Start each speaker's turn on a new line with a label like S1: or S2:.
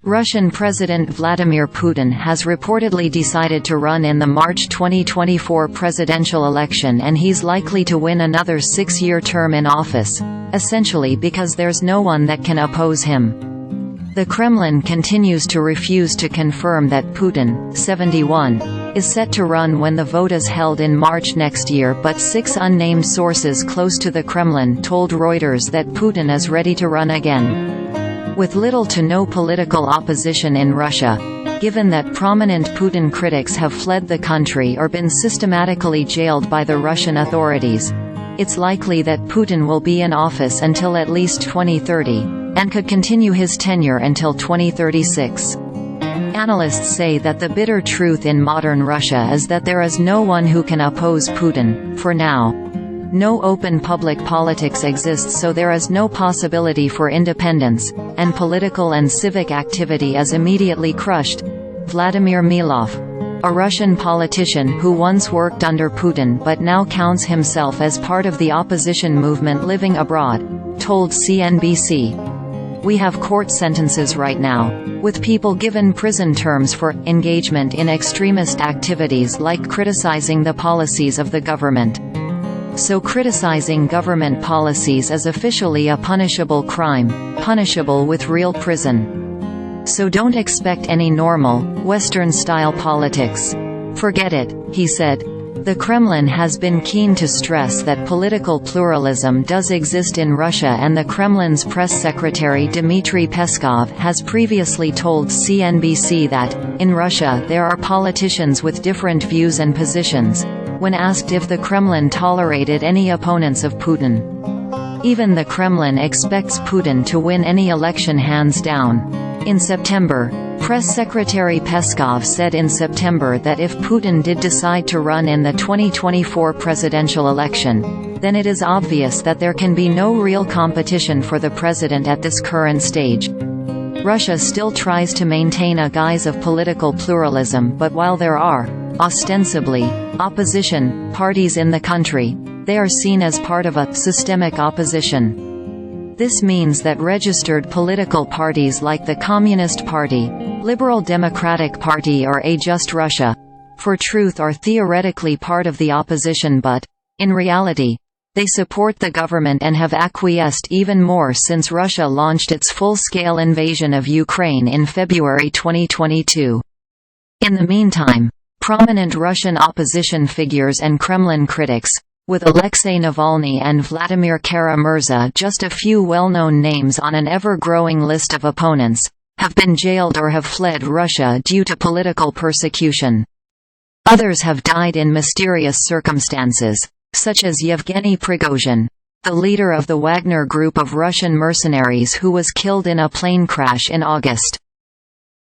S1: Russian President Vladimir Putin has reportedly decided to run in the March 2024 presidential election, and he's likely to win another 6-year term in office, essentially because there's no one that can oppose him. The Kremlin continues to refuse to confirm that Putin, 71, is set to run when the vote is held in March next year, but 6 unnamed sources close to the Kremlin told Reuters that Putin is ready to run again. With little to no political opposition in Russia, given that prominent Putin critics have fled the country or been systematically jailed by the Russian authorities, it's likely that Putin will be in office until at least 2030, and could continue his tenure until 2036. Analysts say that the bitter truth in modern Russia is that there is no one who can oppose Putin, for now. No open public politics exists, so there is no possibility for independence, and political and civic activity is immediately crushed. Vladimir Milov, a Russian politician who once worked under Putin but now counts himself as part of the opposition movement living abroad, told CNBC. "We have court sentences right now, with people given prison terms for engagement in extremist activities like criticizing the policies of the government. So criticizing government policies is officially a punishable crime, punishable with real prison. So don't expect any normal, Western-style politics. Forget it," he said. The Kremlin has been keen to stress that political pluralism does exist in Russia, and the Kremlin's press secretary Dmitry Peskov has previously told CNBC that, in Russia there are politicians with different views and positions, when asked if the Kremlin tolerated any opponents of Putin. Even the Kremlin expects Putin to win any election hands down. In September, Press Secretary Peskov said in September that if Putin did decide to run in the 2024 presidential election, then it is obvious that there can be no real competition for the president at this current stage. Russia still tries to maintain a guise of political pluralism, but while there are, ostensibly, opposition parties in the country, they are seen as part of a systemic opposition. This means that registered political parties like the Communist Party, Liberal Democratic Party or A Just Russia, for truth are theoretically part of the opposition, but, in reality, they support the government and have acquiesced even more since Russia launched its full-scale invasion of Ukraine in February 2022. In the meantime, prominent Russian opposition figures and Kremlin critics, with Alexei Navalny and Vladimir Kara-Murza just a few well-known names on an ever-growing list of opponents, have been jailed or have fled Russia due to political persecution. Others have died in mysterious circumstances, such as Yevgeny Prigozhin, the leader of the Wagner Group of Russian mercenaries who was killed in a plane crash in August.